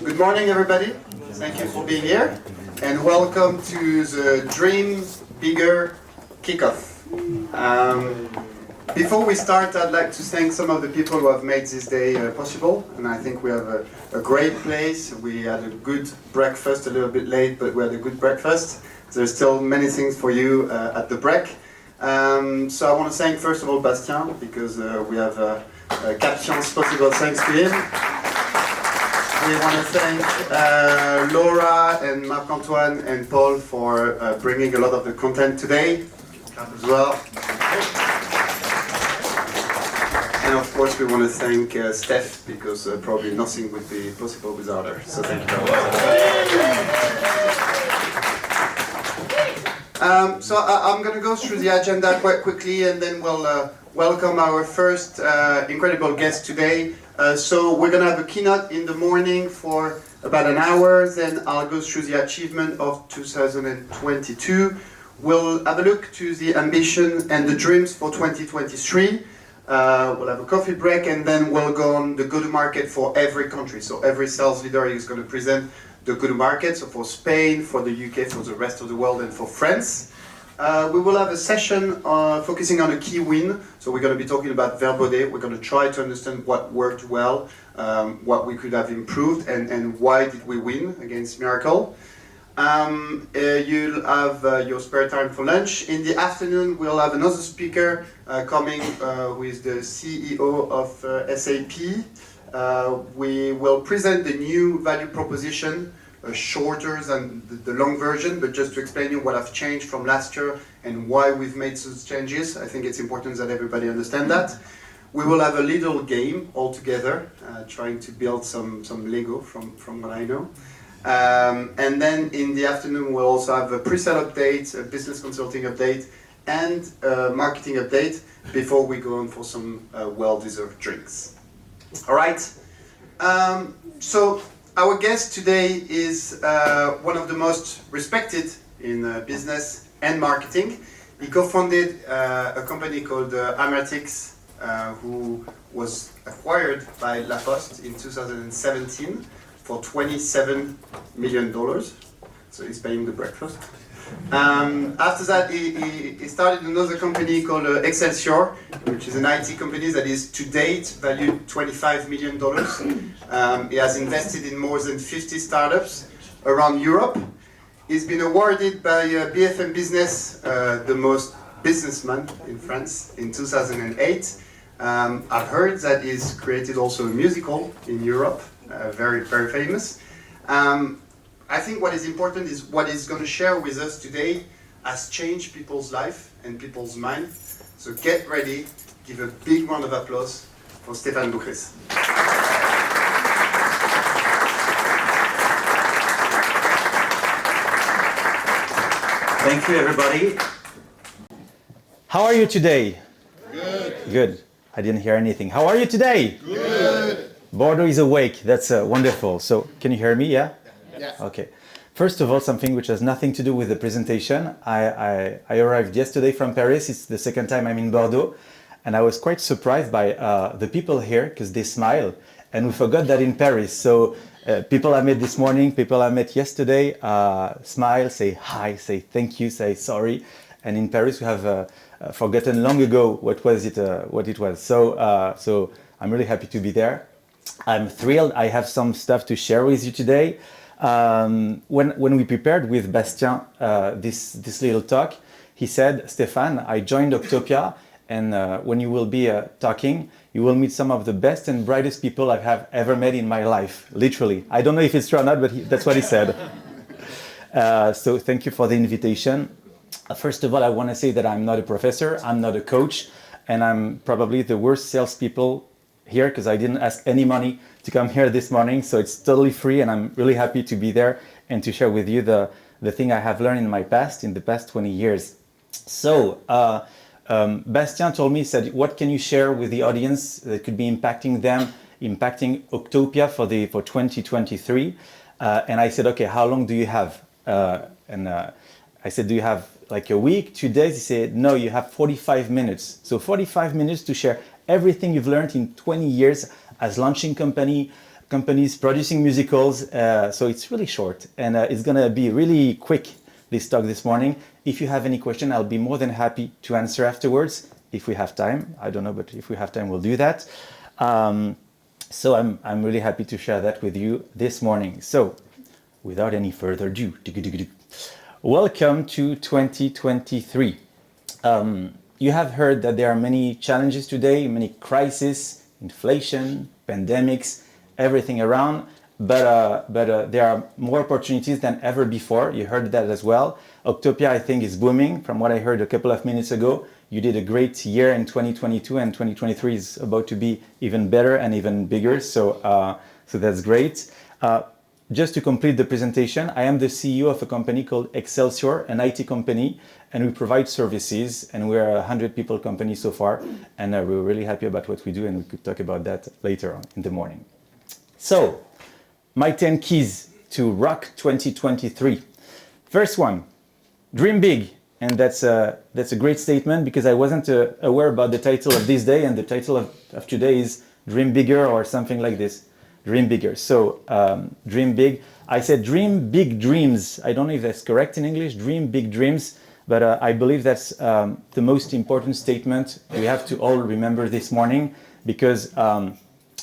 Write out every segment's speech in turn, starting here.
Good morning, everybody. Thank you for being here, and welcome to the Dream Bigger kickoff. Before we start, I'd like to thank some of the people who have made this day possible, and I think we have a great place. We had a good breakfast, a little bit late, but we had a good breakfast. There's still many things for you at the break. So I want to thank first of all Bastien, because we have quatre chances possible thanks to him. We want to thank Laura and Marc-Antoine and Paul for bringing a lot of the content today as well. And of course we want to thank Steph, because probably nothing would be possible without her. So thank you very much. So I'm going to go through the agenda quite quickly, and then we'll welcome our first incredible guest today. So we're going to have a keynote in the morning for about an hour, then I'll go through the achievement of 2022. We'll have a look to the ambition and the dreams for 2023. We'll have a coffee break, and then we'll go on the go-to-market for every country. So every sales leader is going to present the go-to-market, so for Spain, for the UK, for the rest of the world, and for France. We will have a session focusing on a key win. So we're going to be talking about Verbaudet. We're going to try to understand what worked well, what we could have improved, and why did we win against Miracle. You'll have your spare time for lunch. In the afternoon, we'll have another speaker coming who is the CEO of SAP. We will present the new value proposition, shorter than the long version, but just to explain you what have changed from last year and why we've made those changes. I think it's important that everybody understand that. We will have a little game all together, trying to build some Lego from what I know. And then in the afternoon we'll also have a pre-sale update, a business consulting update, and a marketing update before we go on for some well-deserved drinks. All right. So our guest today is one of the most respected in business and marketing. He co-founded a company called Amertix, who was acquired by La Poste in 2017 for $27 million. So he's paying the breakfast. After that, he started another company called Excelsior, which is an IT company that is to date valued $25 million. He has invested in more than 50 startups around Europe. He's been awarded by BFM Business, the most businessman in France, in 2008. I've heard that he's created also a musical in Europe, very, very famous. I think what is important is what he's going to share with us today has changed people's life and people's mind. So get ready, give a big round of applause for Stéphane Boukris. Thank you, everybody. How are you today? Good. Good. I didn't hear anything. How are you today? Good. Bordeaux is awake. That's wonderful. So, can you hear me? Yeah? Yeah. Okay. First of all, something which has nothing to do with the presentation. I arrived yesterday from Paris. It's the second time I'm in Bordeaux. And I was quite surprised by the people here, because they smile. And we forgot that in Paris. So people I met this morning, people I met yesterday, smile, say hi, say thank you, say sorry. And in Paris, we have forgotten long ago what it was. So I'm really happy to be there. I'm thrilled. I have some stuff to share with you today. When we prepared with Bastien this little talk, he said, Stéphane, I joined Octopia, and when you will be talking, you will meet some of the best and brightest people I have ever met in my life, literally. I don't know if it's true or not, but that's what he said. So thank you for the invitation. First of all, I want to say that I'm not a professor, I'm not a coach, and I'm probably the worst salespeople here because I didn't ask any money to come here this morning, so it's totally free, and I'm really happy to be there and to share with you the thing I have learned in the past 20 years. So Bastien told me, said, what can you share with the audience that could be impacting them, impacting Octopia for 2023? And I said, okay, how long do you have? I said, do you have like a week, 2 days? He said, no, you have 45 minutes. So 45 minutes to share everything you've learned in 20 years as launching company, companies producing musicals. So it's really short, and it's going to be really quick, this talk this morning. If you have any question, I'll be more than happy to answer afterwards, if we have time. I don't know, but if we have time, we'll do that. So I'm really happy to share that with you this morning. So without any further ado, welcome to 2023. You have heard that there are many challenges today, many crises, inflation, pandemics, everything around, but there are more opportunities than ever before. You heard that as well. Octopia, I think, is booming. From what I heard a couple of minutes ago, you did a great year in 2022, and 2023 is about to be even better and even bigger. So that's great. Just to complete the presentation, I am the CEO of a company called Excelsior, an IT company, and we provide services, and we're a 100-people company so far, and we're really happy about what we do, and we could talk about that later on in the morning. So, my 10 keys to rock 2023. First one, dream big, and that's a great statement because I wasn't aware about the title of this day, and the title of today is Dream Bigger or something like this. Dream bigger. So dream big. I said dream big dreams. I don't know if that's correct in English. Dream big dreams. But I believe that's the most important statement we have to all remember this morning because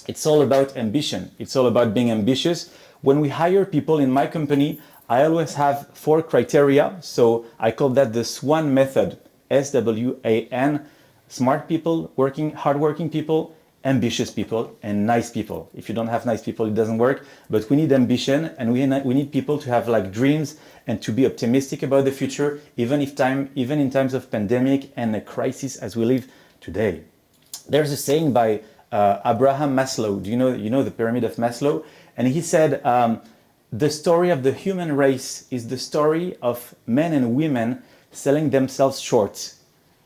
it's all about ambition. It's all about being ambitious. When we hire people in my company, I always have 4 criteria. So I call that the SWAN method. SWAN. Smart people, hardworking people, ambitious people, and nice people. If you don't have nice people, it doesn't work. But we need ambition, and we need people to have like dreams and to be optimistic about the future, even in times of pandemic and a crisis as we live today. There's a saying by Abraham Maslow. Do you know the pyramid of Maslow? And he said, the story of the human race is the story of men and women selling themselves short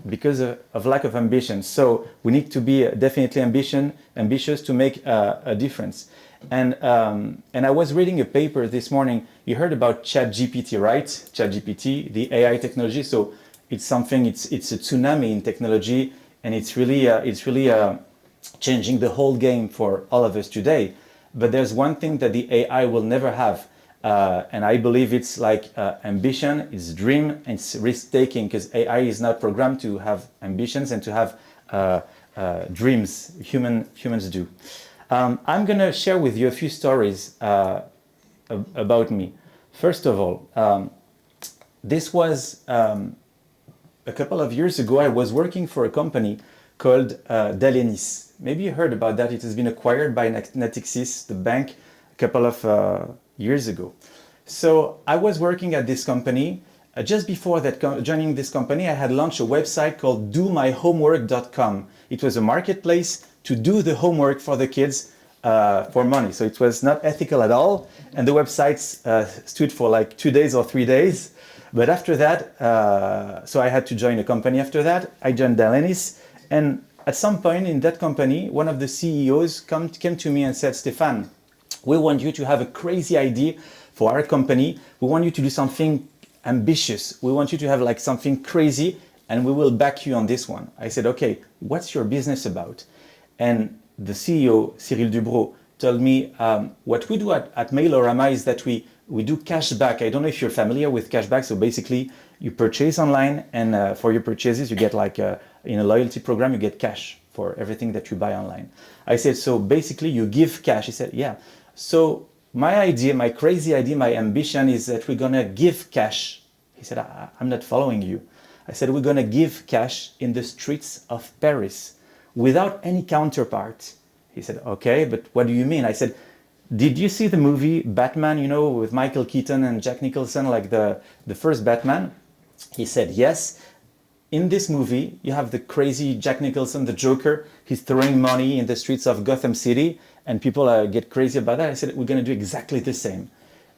because of lack of ambition. So we need to be definitely ambitious to make a difference. And I was reading a paper this morning. You heard about ChatGPT, right? ChatGPT, the AI technology. So it's a tsunami in technology, and it's really changing the whole game for all of us today. But there's one thing that the AI will never have. And I believe it's like ambition, it's dream, and it's risk-taking, because AI is not programmed to have ambitions and to have dreams. Humans do. I'm going to share with you a few stories about me. First of all, this was a couple of years ago. I was working for a company called Dalenis. Maybe you heard about that. It has been acquired by Natixis, the bank, a couple of years ago. So I was working at this company. Just before that, joining this company, I had launched a website called domyhomework.com. It was a marketplace to do the homework for the kids for money. So it was not ethical at all. And the website stood for like 2 days or 3 days. But after that, so I had to join a company after that. I joined Dalenis. And at some point in that company, one of the CEOs came to me and said, Stéphane, we want you to have a crazy idea for our company. We want you to do something ambitious. We want you to have like something crazy, and we will back you on this one. I said, okay, what's your business about? And the CEO, Cyril Dubrow, told me, what we do at Mailorama is that we do cashback. I don't know if you're familiar with cashback. So basically, you purchase online, and for your purchases, you get like in a loyalty program, you get cash for everything that you buy online. I said, so basically, you give cash. He said, yeah. So my idea, my crazy idea, my ambition is that we're going to give cash. He said, I'm not following you. I said, we're going to give cash in the streets of Paris without any counterpart. He said, okay, but what do you mean? I said, did you see the movie Batman, with Michael Keaton and Jack Nicholson, like the first Batman? He said, yes. In this movie, you have the crazy Jack Nicholson, the Joker. He's throwing money in the streets of Gotham City, and people get crazy about that. I said, we're going to do exactly the same.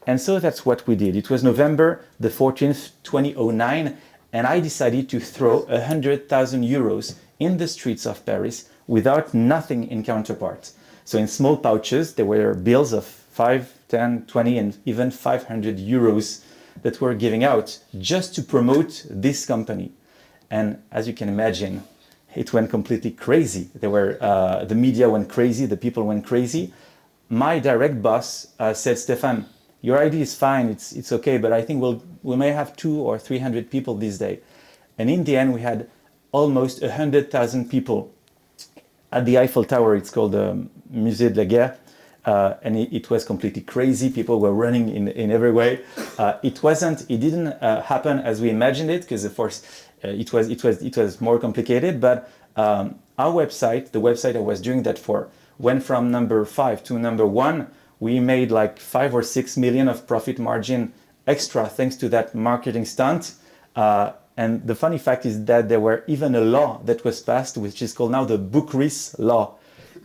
And so that's what we did. It was November the 14th, 2009, and I decided to throw 100,000 euros in the streets of Paris without nothing in counterpart. So in small pouches, there were bills of 5, 10, 20, and even 500 euros that were giving out just to promote this company. And as you can imagine, it went completely crazy. The media went crazy, the people went crazy. my direct boss said, Stéphane, your idea is fine, it's okay, but I think we may have 200 or 300 people this day. And in the end, we had almost 100,000 people at the Eiffel Tower. It's called the Musée de la Guerre. And it was completely crazy. People were running in every way. It didn't happen as we imagined it, because of course it was more complicated. But our website, the website I was doing that for, went from number 5 to number 1. We made like 5 or 6 million of profit margin extra thanks to that marketing stunt. And the funny fact is that there were even a law that was passed, which is called now the Boukris law,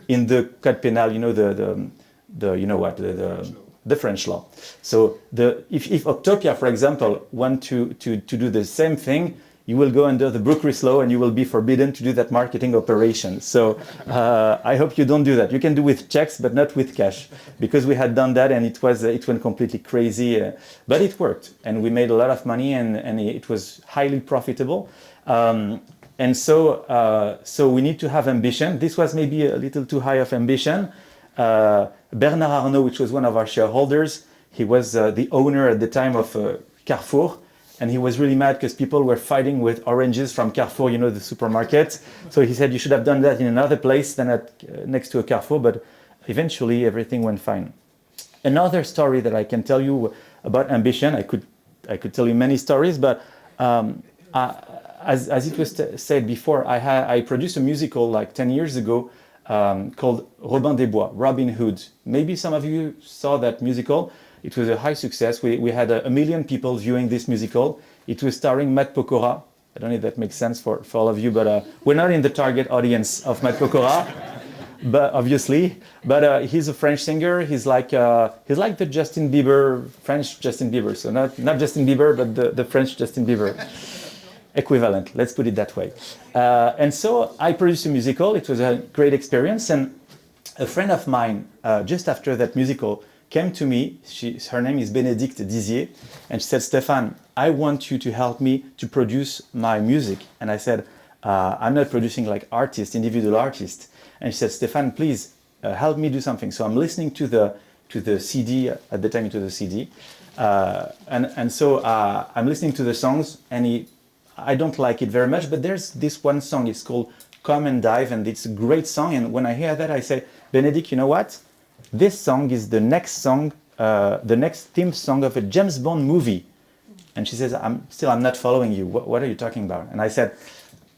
in the Code Penal. You know the French law. So if Octopia, for example, want to do the same thing, you will go under the Boukris law and you will be forbidden to do that marketing operation. So I hope you don't do that. You can do with checks, but not with cash, because we had done that and it went completely crazy. But it worked, and we made a lot of money, and it was highly profitable. And so we need to have ambition. This was maybe a little too high of ambition. Bernard Arnault, which was one of our shareholders, he was the owner at the time of Carrefour. And he was really mad because people were fighting with oranges from Carrefour, the supermarket. So he said, you should have done that in another place than next to a Carrefour. But eventually, everything went fine. Another story that I can tell you about ambition, I could tell you many stories, but as it was said before, I produced a musical like 10 years ago called Robin des Bois, Robin Hood. Maybe some of you saw that musical. It was a high success. We had 1 million people viewing this musical. It was starring Matt Pokora. I don't know if that makes sense for all of you, but we're not in the target audience of Matt Pokora, but obviously. But he's a French singer. He's like the Justin Bieber, French Justin Bieber. So not Justin Bieber, but the French Justin Bieber. Equivalent, let's put it that way. And so I produced a musical. It was a great experience. And a friend of mine, just after that musical, came to me. Her name is Bénédicte Dizier, and she said, Stéphane, I want you to help me to produce my music. And I said, I'm not producing like individual artists. And she said, Stéphane, please help me do something. So I'm listening to the CD, at the time it was a CD. And so I'm listening to the songs, and I don't like it very much, but there's this one song, it's called Come and Dive, and it's a great song. And when I hear that, I say, Bénédicte, you know what? This song is the next song, the next theme song of a James Bond movie. And she says, I'm not following you. What are you talking about? And I said,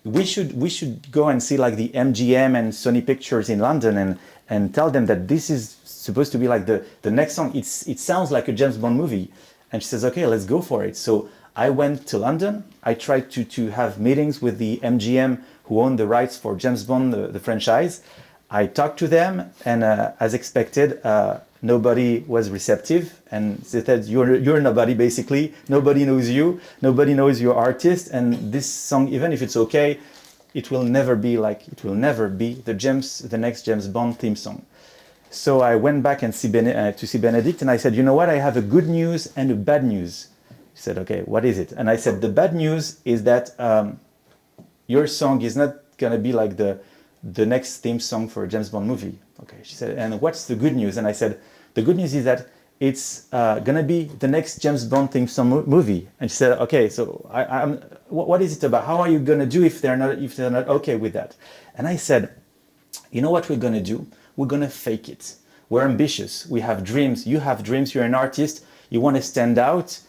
we should go and see like the MGM and Sony Pictures in London and tell them that this is supposed to be like the next song. It sounds like a James Bond movie. And she says, okay, let's go for it. So I went to London. I tried to have meetings with the MGM who own the rights for James Bond, the franchise. I talked to them, and as expected, nobody was receptive, and they said, you're nobody, basically. Nobody knows you. Nobody knows your artist, and this song, even if it's okay, it will never be the next James Bond theme song. So I went back to see Bénédicte, and I said, you know what? I have a good news and a bad news. She said, okay, what is it? And I said, the bad news is that your song is not going to be like the next theme song for a James Bond movie. Okay, she said, and what's the good news? And I said, the good news is that it's gonna be the next James Bond theme song movie. And she said, okay, so what is it about? How are you gonna do if they're not okay with that? And I said, you know what we're gonna do? We're gonna fake it. We're ambitious. We have dreams. You have dreams. You're an artist. You want to stand out.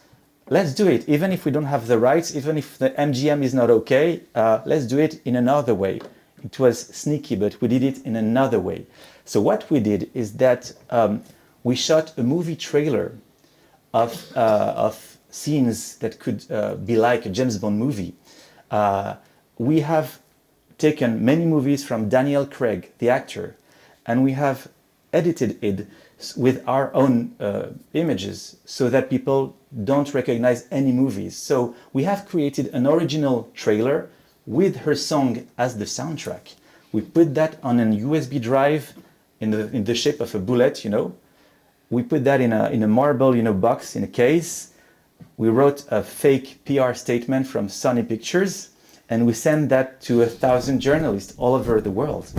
Let's do it. Even if we don't have the rights, even if the MGM is not okay, let's do it in another way. It was sneaky, but we did it in another way. So what we did is that we shot a movie trailer of scenes that could be like a James Bond movie. We have taken many movies from Daniel Craig, the actor, and we have edited it with our own images so that people don't recognize any movies. So we have created an original trailer with her song as the soundtrack. We put that on an USB drive in the shape of a bullet, We put that in a marble, box, in a case. We wrote a fake PR statement from Sony Pictures, and we sent that to 1,000 journalists all over the world.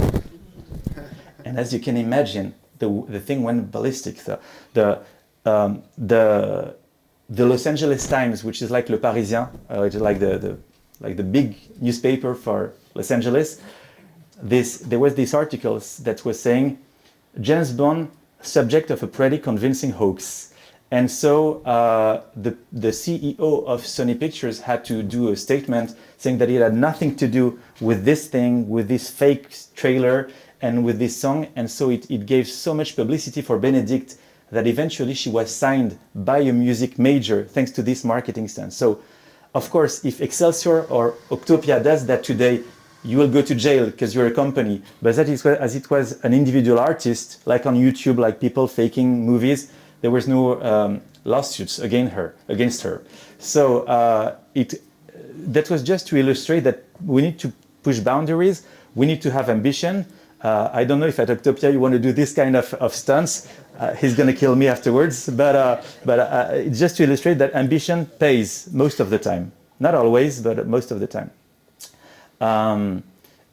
And as you can imagine, the thing went ballistic. The the the Los Angeles Times, which is like Le Parisien, which is like the big newspaper for Los Angeles. There was this article that was saying James Bond subject of a pretty convincing hoax, and so the CEO of Sony Pictures had to do a statement saying that it had nothing to do with this thing, with this fake trailer, and with this song, and so it gave so much publicity for Benedict that eventually she was signed by a music major thanks to this marketing stunt. So, of course, if Excelsior or Octopia does that today, you will go to jail because you're a company. But that is as it was an individual artist, like on YouTube, like people faking movies, there was no lawsuits against her. So that was just to illustrate that we need to push boundaries. We need to have ambition. I don't know if at Octopia you want to do this kind of stunts. He's going to kill me afterwards. But just to illustrate that ambition pays most of the time. Not always, but most of the time.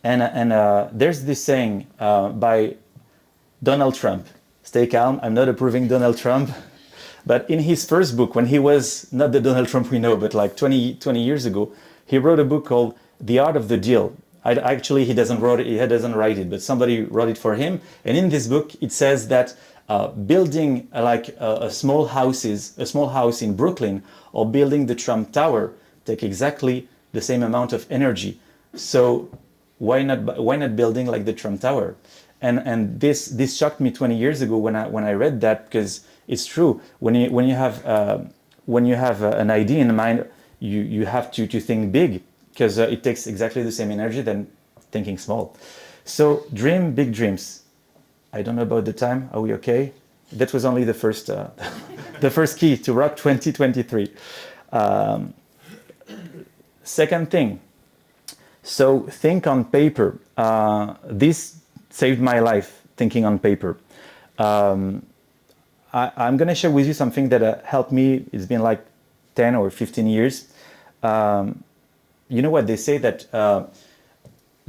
There's this saying by Donald Trump. Stay calm, I'm not approving Donald Trump. But in his first book, when he was not the Donald Trump we know, but like 20 years ago, he wrote a book called The Art of the Deal. Actually, he doesn't write it, but somebody wrote it for him. And in this book, it says that building a small house in Brooklyn or building the Trump Tower take exactly the same amount of energy. So why not building like the Trump Tower? And this shocked me 20 years ago when I read that, because it's true. When you have an idea in mind, you have to think big, because it takes exactly the same energy than thinking small. So dream big dreams. I don't know about the time. Are we okay? That was only the first the first key to rock 2023. Second thing. So think on paper. This saved my life, thinking on paper. I'm going to share with you something that helped me. It's been like 10 or 15 years. You know what they say, that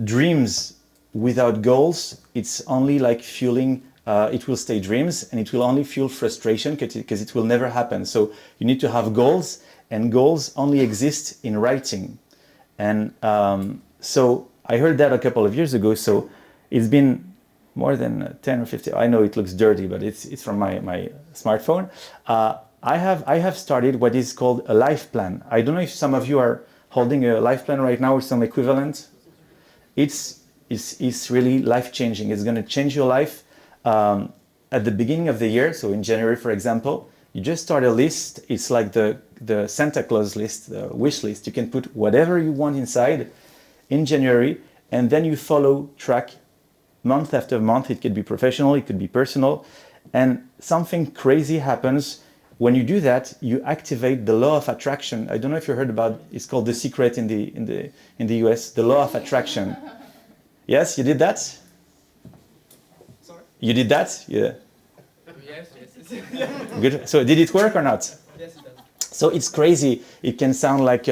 dreams without goals, it's only like fueling, it will stay dreams, and it will only fuel frustration because it will never happen. So you need to have goals, and goals only exist in writing. And so I heard that a couple of years ago. So it's been more than 10 or 15. I know it looks dirty, but it's from my smartphone. I have started what is called a life plan. I don't know if some of you are holding a life plan right now or some equivalent. It's really life-changing. It's going to change your life. At the beginning of the year, so in January, for example, you just start a list. It's like the Santa Claus list, the wish list. You can put whatever you want inside in January, and then you follow track month after month. It could be professional, it could be personal, and something crazy happens. When you do that, you activate the law of attraction. I don't know if you heard about. It's called The Secret in the US. The law of attraction. Yes, you did that. Sorry? You did that. Yeah. Yes. Good. So did it work or not? Yes, it does. So it's crazy. It can sound like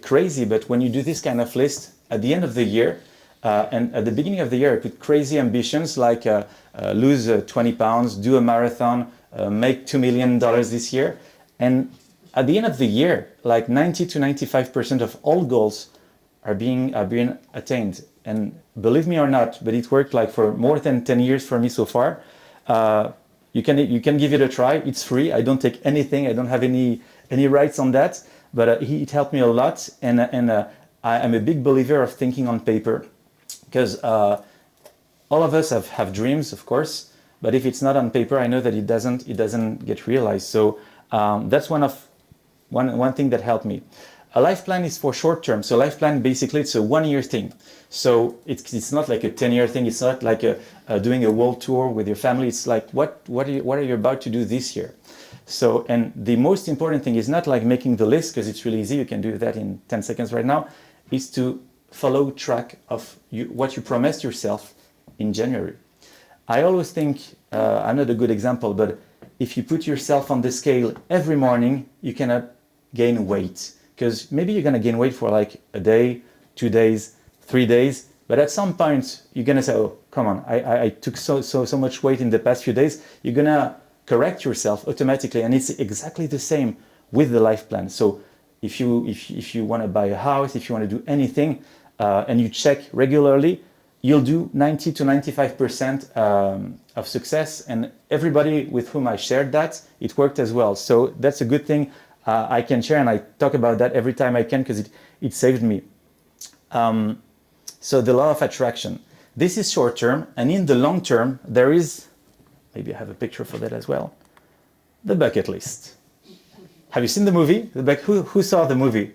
crazy, but when you do this kind of list at the end of the year, and at the beginning of the year, I put crazy ambitions like lose 20 pounds, do a marathon, make $2 million this year. And at the end of the year, like 90 to 95% of all goals are being attained. And believe me or not, but it worked like for more than 10 years for me so far. You can give it a try. It's free. I don't take anything. I don't have any rights on that. But it helped me a lot. And I'm a big believer of thinking on paper, because all of us have dreams, of course. But if it's not on paper, I know that it doesn't get realized. So that's one thing that helped me. A life plan is for short term. So life plan, basically, it's a 1 year thing. So it's not like a 10-year thing. It's not like doing a world tour with your family. It's like what are you about to do this year? So, and the most important thing is not like making the list, because it's really easy. You can do that in 10 seconds right now. Is to follow track of what you promised yourself in January. I always think, I'm not a good example, but if you put yourself on the scale every morning, you cannot gain weight. Because maybe you're going to gain weight for like a day, 2 days, 3 days, but at some point you're going to say, oh, come on, I took so much weight in the past few days. You're gonna correct yourself automatically, and it's exactly the same with the life plan. So if you want to buy a house, if you want to do anything, and you check regularly, you'll do 90 to 95% of success. And everybody with whom I shared that, it worked as well. So that's a good thing I can share, and I talk about that every time I can because it saved me. So the law of attraction. This is short term, and in the long term, there is, maybe I have a picture for that as well, the bucket list. Have you seen the movie? Who saw the movie?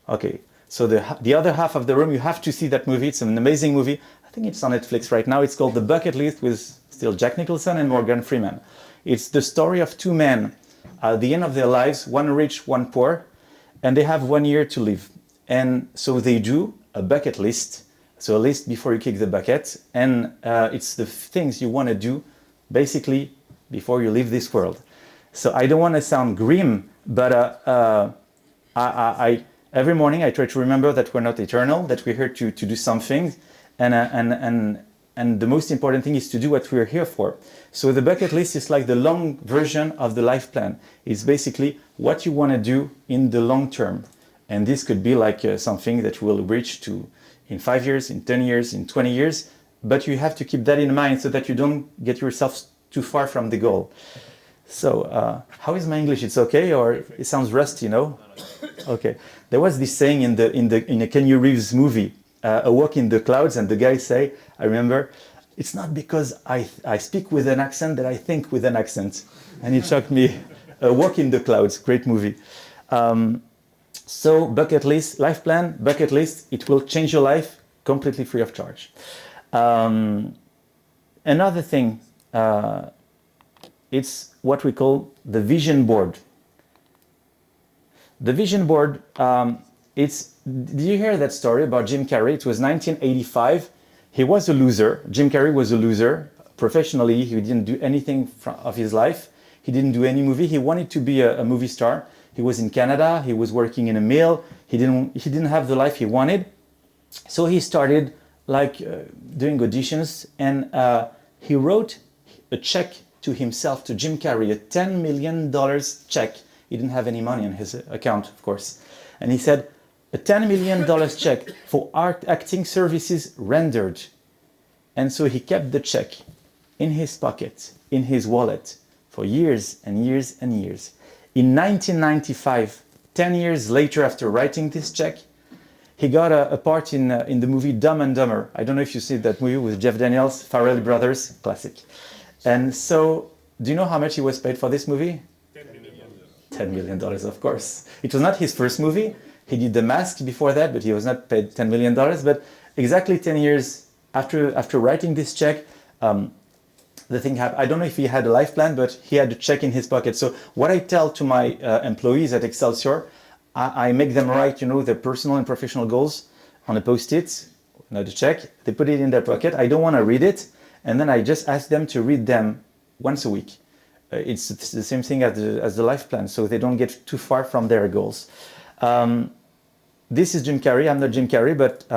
Okay, so the other half of the room, you have to see that movie. It's an amazing movie. I think it's on Netflix right now. It's called The Bucket List with still Jack Nicholson and Morgan Freeman. It's the story of two men at the end of their lives, one rich, one poor, and they have 1 year to live. And so they do a bucket list. So a list before you kick the bucket, and it's the things you want to do basically before you leave this world. So I don't want to sound grim, but I every morning I try to remember that we're not eternal, that we're here to do something, and the most important thing is to do what we're here for. So the bucket list is like the long version of the life plan. It's basically what you want to do in the long term, and this could be like something that will reach to in 5 years, in 10 years, in 20 years, but you have to keep that in mind so that you don't get yourself too far from the goal. So, how is my English? It's okay, or it sounds rusty, no? Okay. There was this saying in a Keanu Reeves movie, A Walk in the Clouds, and the guy say, I remember, it's not because I speak with an accent that I think with an accent. And it shocked me. A Walk in the Clouds, great movie. So bucket list, life plan, bucket list, it will change your life completely free of charge. Another thing, it's what we call the vision board. The vision board, did you hear that story about Jim Carrey? It was 1985. He was a loser. Jim Carrey was a loser. Professionally, he didn't do anything of his life. He didn't do any movie. He wanted to be a movie star. He was in Canada. He was working in a mill. He didn't have the life he wanted. So he started doing auditions, and he wrote a check to himself, to Jim Carrey, a $10 million check. He didn't have any money on his account, of course. And he said, a $10 million check for acting services rendered. And so he kept the check in his pocket, in his wallet, for years and years and years. In 1995, 10 years later after writing this check, he got a part in the movie Dumb and Dumber. I don't know if you see that movie with Jeff Daniels, Farrelly Brothers, classic. And so, do you know how much he was paid for this movie? $10 million, of course. It was not his first movie. He did The Mask before that, but he was not paid $10 million. But exactly 10 years after writing this check, the thing happened. I don't know if he had a life plan, but he had a check in his pocket. So what I tell to my employees at Excelsior, I make them write, their personal and professional goals on a Post-it, not a check. They put it in their pocket. I don't want to read it. And then I just ask them to read them once a week. It's the same thing as the life plan, so they don't get too far from their goals. This is Jim Carrey. I'm not Jim Carrey, but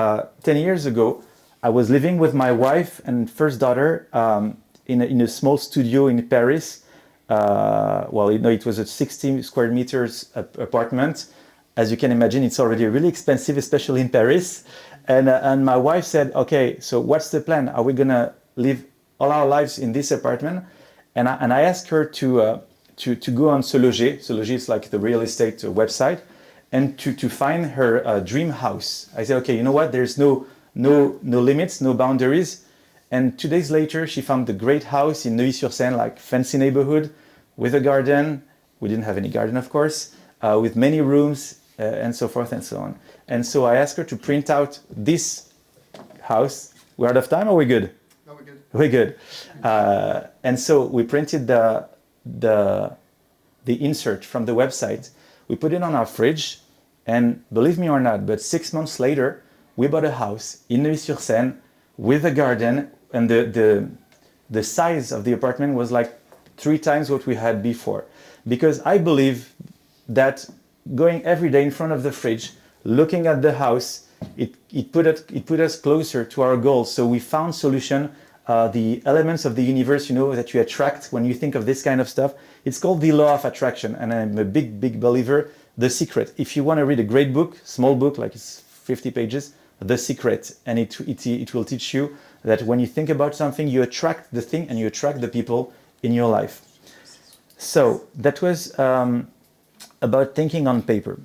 10 years ago, I was living with my wife and first daughter in a small studio in Paris. It was a 60 square meters apartment. As you can imagine, it's already really expensive, especially in Paris. And my wife said, okay, so what's the plan? Are we gonna live all our lives in this apartment? And I asked her to go on Se Loger. Se Loger is like the real estate website, and to find her dream house. I said, okay, you know what? There's no limits, no boundaries. And 2 days later, she found the great house in Neuilly-sur-Seine, like fancy neighborhood, with a garden. We didn't have any garden, of course, with many rooms, and so forth and so on. And so I asked her to print out this house. We're out of time, or are we good? No, we're good. We're good. And so we printed the insert from the website. We put it on our fridge, and believe me or not, but 6 months later, we bought a house in Neuilly-sur-Seine with a garden, and the size of the apartment was like 3 times what we had before. Because I believe that going every day in front of the fridge, looking at the house, it put us closer to our goals. So we found solution. The elements of the universe, that you attract when you think of this kind of stuff. It's called the law of attraction, and I'm a big believer. The Secret. If you want to read a great book, small book, like it's 50 pages, The Secret, and it will teach you that when you think about something, you attract the thing and you attract the people in your life. So that was about thinking on paper.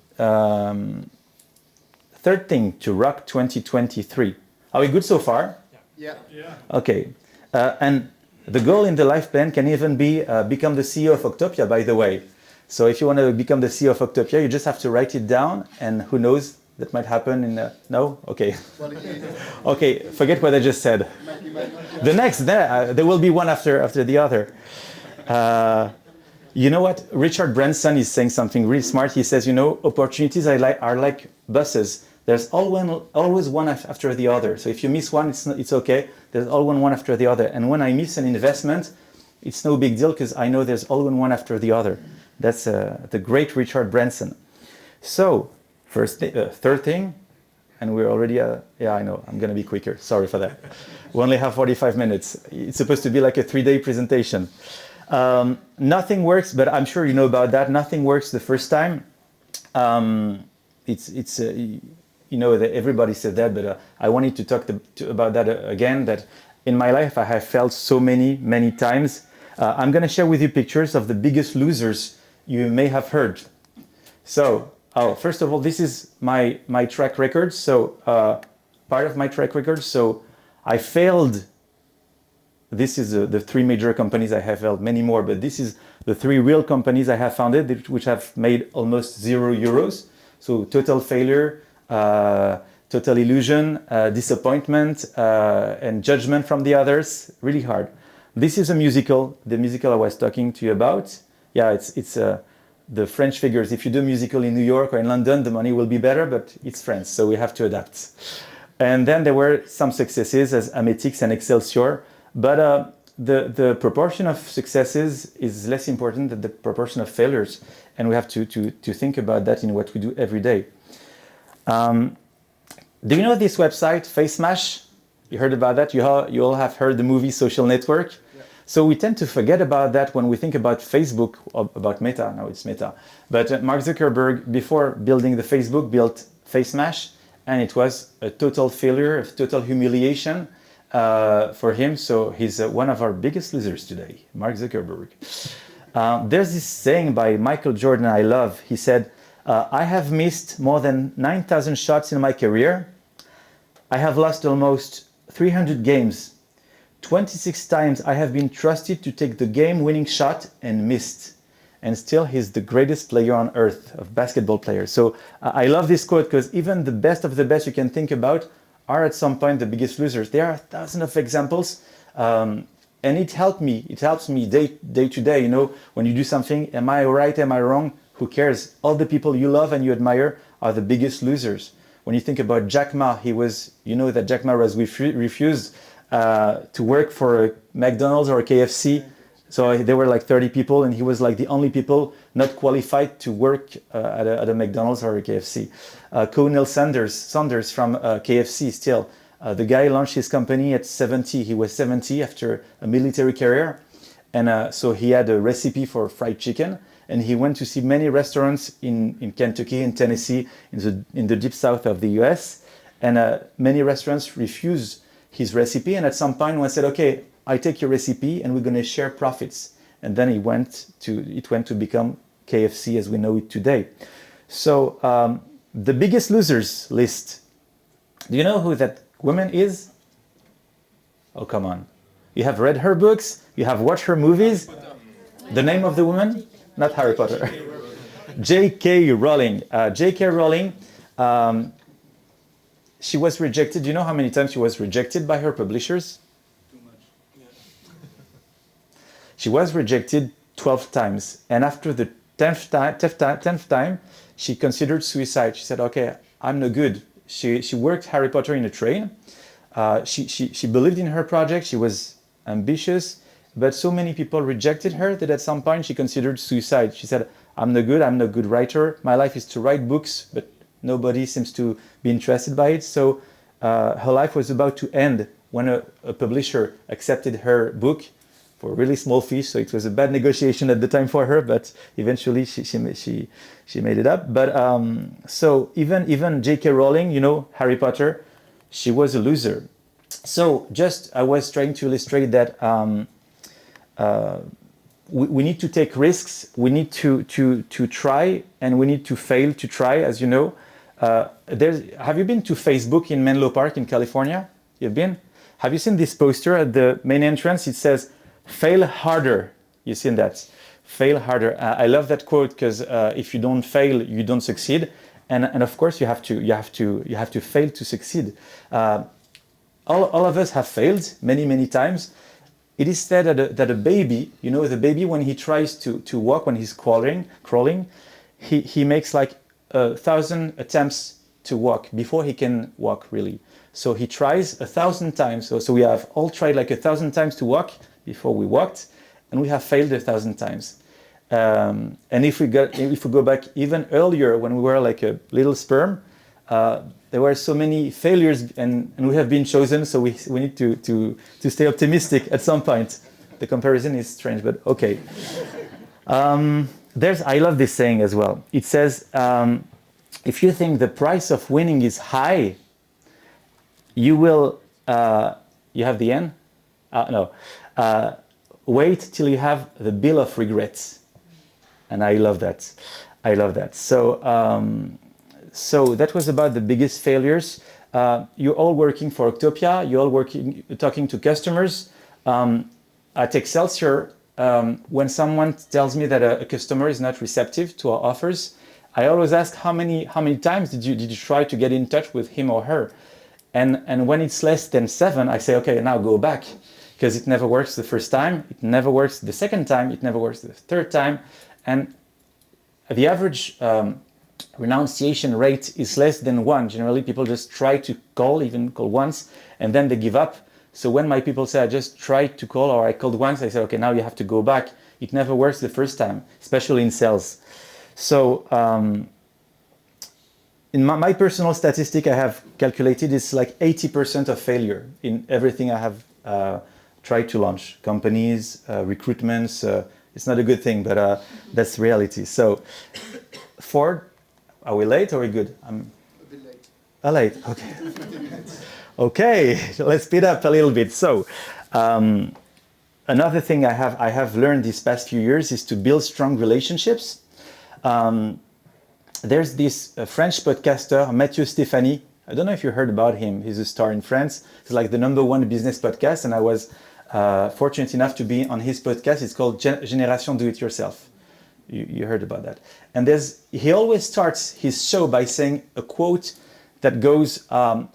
Third thing to rock 2023. Are we good so far? Yeah. Okay. And the goal in the life plan can even be become the CEO of Octopia, by the way. So if you want to become the CEO of Octopia, you just have to write it down, and who knows, that might happen in no? Okay. Okay, forget what I just said. The next, there will be one after the other. You know what? Richard Branson is saying something really smart. He says, opportunities are like buses. There's always one after the other. So if you miss one, it's okay. There's always one after the other. And when I miss an investment, it's no big deal because I know there's always one after the other. That's the great Richard Branson. So third thing, and we're already, yeah, I know, I'm going to be quicker. Sorry for that. We only have 45 minutes. It's supposed to be like a 3-day presentation. Nothing works, but I'm sure you know about that. Nothing works the first time. That everybody said that, but I wanted to talk about that again, that in my life I have felt so many times. I'm going to share with you pictures of the biggest losers you may have heard. So, first of all, this is my track record. So, part of my track record. So, I failed. This is the 3 major companies I have failed, many more, but this is the 3 real companies I have founded, which have made almost €0. So, total failure, total illusion, disappointment, and judgment from the others. Really hard. This is a musical, the musical I was talking to you about. Yeah, it's the French figures. If you do a musical in New York or in London, the money will be better, but it's French, so we have to adapt. And then there were some successes as Ametix and Excelsior, but the proportion of successes is less important than the proportion of failures, and we have to think about that in what we do every day. Do you know this website, FaceMash? You heard about that? You all have heard the movie Social Network? Yeah. So we tend to forget about that when we think about Facebook, or about Meta. Now it's Meta. But Mark Zuckerberg, before building the Facebook, built FaceMash, and it was a total failure, a total humiliation for him. So he's one of our biggest losers today, Mark Zuckerberg. There's this saying by Michael Jordan I love. He said, I have missed more than 9,000 shots in my career. I have lost almost 300 games. 26 times I have been trusted to take the game-winning shot and missed. And still he's the greatest player on earth of basketball players. So I love this quote because even the best of the best you can think about are at some point the biggest losers. There are thousands of examples. And it helps me day to day, when you do something, am I right, am I wrong? Who cares? All the people you love and you admire are the biggest losers. When you think about Jack Ma, that Jack Ma was refused to work for a McDonald's or a KFC. So there were like 30 people and he was like the only people not qualified to work at a McDonald's or a KFC. Colonel Sanders from KFC still. The guy launched his company at 70. He was 70 after a military career. And so he had a recipe for fried chicken. And he went to see many restaurants in Kentucky, in Tennessee, in the deep south of the US. And many restaurants refused his recipe. And at some point, one said, okay, I take your recipe and we're going to share profits. And then it went to become KFC as we know it today. So the biggest losers list. Do you know who that woman is? Oh, come on. You have read her books. You have watched her movies. The name of the woman? Not Harry Potter. J.K. Rowling. J.K. Rowling, she was rejected. Do you know how many times she was rejected by her publishers? Too much. Yeah. She was rejected 12 times. And after the 10th time, she considered suicide. She said, okay, I'm no good. She worked Harry Potter in a train. She believed in her project. She was ambitious. But so many people rejected her that at some point she considered suicide. She said, I'm no good. I'm no good writer. My life is to write books, but Nobody seems to be interested by it. So her life was about to end when a publisher accepted her book for a really small fee. So it was a bad negotiation at the time for her, but eventually she made it up. But so even J.K. Rowling, you know, Harry Potter, she was a loser. So just I was trying to illustrate that we need to take risks. We need to try, and we need to fail to try. As you know, have you been to Facebook in Menlo Park in California? You've been? Have you seen this poster at the main entrance? It says, "Fail harder." You've seen that? Fail harder. I love that quote because if you don't fail, you don't succeed. And of course, you have to fail to succeed. All of us have failed many times. It is said that a baby, you know, the baby when he tries to walk, when he's crawling, he makes like 1,000 attempts to walk before he can walk really. So he tries 1,000 times. So we have all tried like 1,000 times to walk before we walked, and we have failed 1,000 times. And if we go back even earlier, when we were like a little sperm, there were so many failures, and we have been chosen. So we need to stay optimistic at some point. The comparison is strange, but okay. I love this saying as well. It says, if you think the price of winning is high, you will. You have the end? No. Wait till you have the bill of regrets. And I love that. I love that. So that was about the biggest failures. You're all working for Octopia. You're all talking to customers. At Excelsior, when someone tells me that a customer is not receptive to our offers, I always ask how many times did you try to get in touch with him or her, and when it's less than 7, I say, okay, now go back, because it never works the first time, it never works the second time, it never works the third time, and the average renunciation rate is less than 1. Generally, people just try to even call once, and then they give up. So when my people say, I just tried to call or I called once, I say, okay, now you have to go back. It never works the first time, especially in sales. So in my personal statistic I have calculated, it's like 80% of failure in everything I have tried to launch. Companies, recruitments, it's not a good thing, but that's reality. So Ford, are we late or are we good? I'm a bit late. Late, okay. Okay, let's speed up a little bit. So another thing I have learned these past few years is to build strong relationships. There's this French podcaster, Mathieu Stéphane. I don't know if you heard about him. He's a star in France. It's like the #1 business podcast, and I was fortunate enough to be on his podcast. It's called Génération Do It Yourself. You heard about that. And he always starts his show by saying a quote that goes,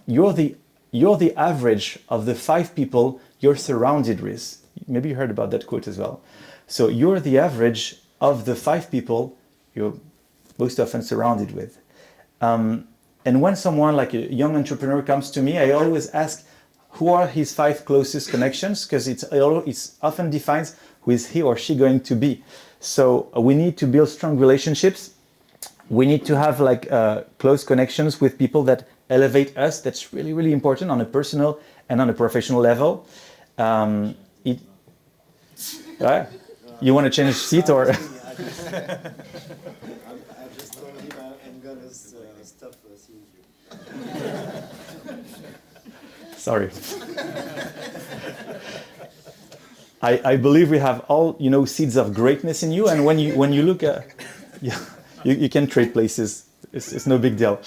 you're the average of the 5 people you're surrounded with. Maybe you heard about that quote as well. So you're the average of the 5 people you're most often surrounded with. And when someone like a young entrepreneur comes to me, I always ask, who are his 5 closest connections? Because it often defines who is he or she going to be. So we need to build strong relationships. We need to have like close connections with people that elevate us. That's really, really important on a personal and on a professional level. You want to change seat or? I just told him I'm gonna stop seeing you. Sorry. I believe we have all, seeds of greatness in you, and when you look at, you can trade places. It's no big deal.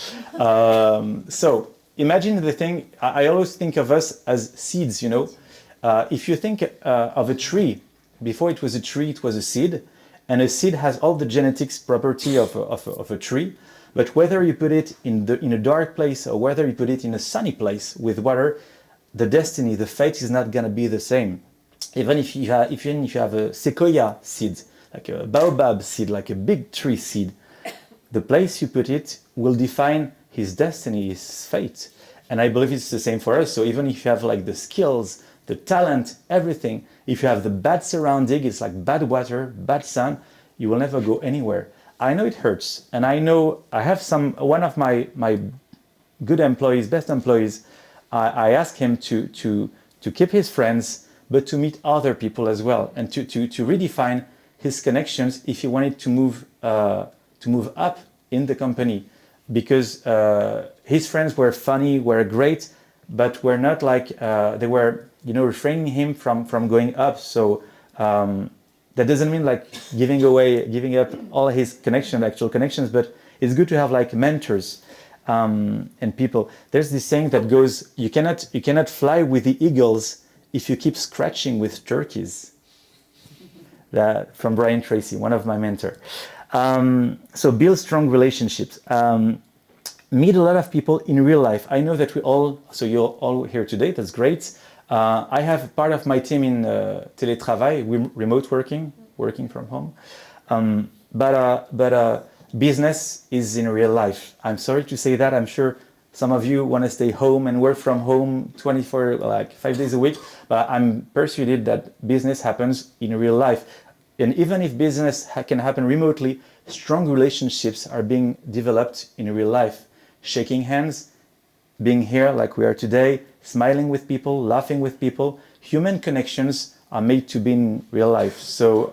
So imagine the thing. I always think of us as seeds. If you think of a tree, before it was a tree, it was a seed, and a seed has all the genetics property of a tree. But whether you put it in a dark place or whether you put it in a sunny place with water, the destiny, the fate is not gonna be the same. Even if you have a sequoia seed, like a baobab seed, like a big tree seed, the place you put it will define his destiny, his fate. And I believe it's the same for us. So even if you have like the skills, the talent, everything, if you have the bad surrounding, it's like bad water, bad sun, you will never go anywhere. I know it hurts, and I know I have one of my good employees, best employees. I ask him to keep his friends, but to meet other people as well, and to redefine his connections if he wanted to move up in the company, because his friends were funny, were great, but were not like they were, refraining him from going up. So that doesn't mean like giving up all his actual connections, but it's good to have like mentors and people. There's this saying that goes, you cannot fly with the eagles if you keep scratching with turkeys. That from Brian Tracy, one of my mentors. So build strong relationships. Meet a lot of people in real life. I know that you're all here today, that's great. I have part of my team in teletravail, remote working from home. But business is in real life. I'm sorry to say that. I'm sure some of you want to stay home and work from home 5 days a week, but I'm persuaded that business happens in real life. And even if business can happen remotely, strong relationships are being developed in real life. Shaking hands, being here like we are today, smiling with people, laughing with people. Human connections are made to be in real life. So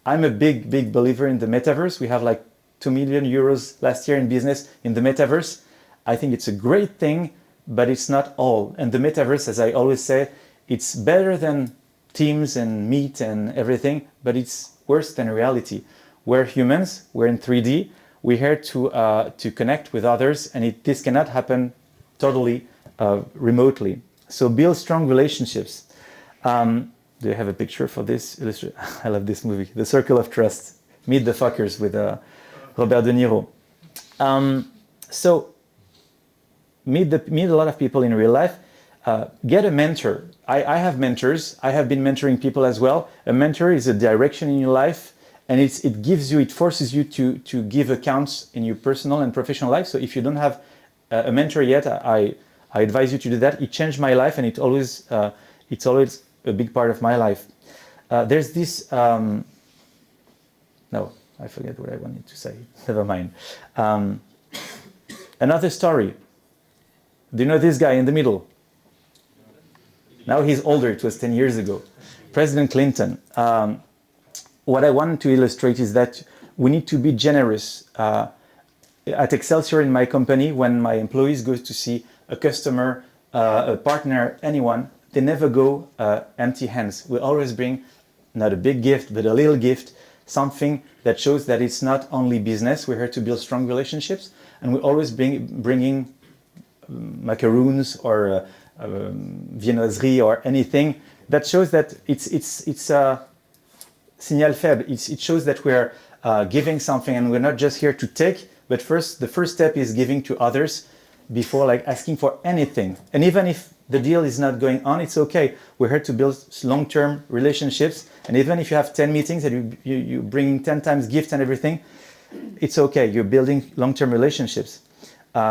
I'm a big believer in the metaverse. We have like 2 million euros last year in business in the metaverse. I think it's a great thing, but it's not all. And the metaverse, as I always say, it's better than Teams and Meet and everything, but it's worse than reality. We're humans, we're in 3D, we're here to connect with others, and this cannot happen totally remotely. So build strong relationships. Do you have a picture for this? I love this movie, The Circle of Trust. Meet the Fuckers with Robert De Niro. So meet a lot of people in real life. Get a mentor. I have mentors. I have been mentoring people as well. A mentor is a direction in your life, and it forces you to give accounts in your personal and professional life. So if you don't have a mentor yet, I advise you to do that. It changed my life, and it's always a big part of my life. There's this. No, I forget what I wanted to say. Never mind. Another story. Do you know this guy in the middle? Now he's older. It was 10 years ago. President Clinton. What I want to illustrate is that we need to be generous. At Excelsior in my company, when my employees go to see a customer, a partner, anyone, they never go empty hands. We always bring not a big gift, but a little gift, something that shows that it's not only business. We're here to build strong relationships, and we always bringing macaroons or viennoiserie or anything that shows that it's signal faible. It shows that we're giving something, and we're not just here to take, but the first step is giving to others before like asking for anything. And even if the deal is not going on, it's okay. We're here to build long-term relationships, and even if you have 10 meetings and you bring 10 times gifts and everything, it's okay. You're building long-term relationships.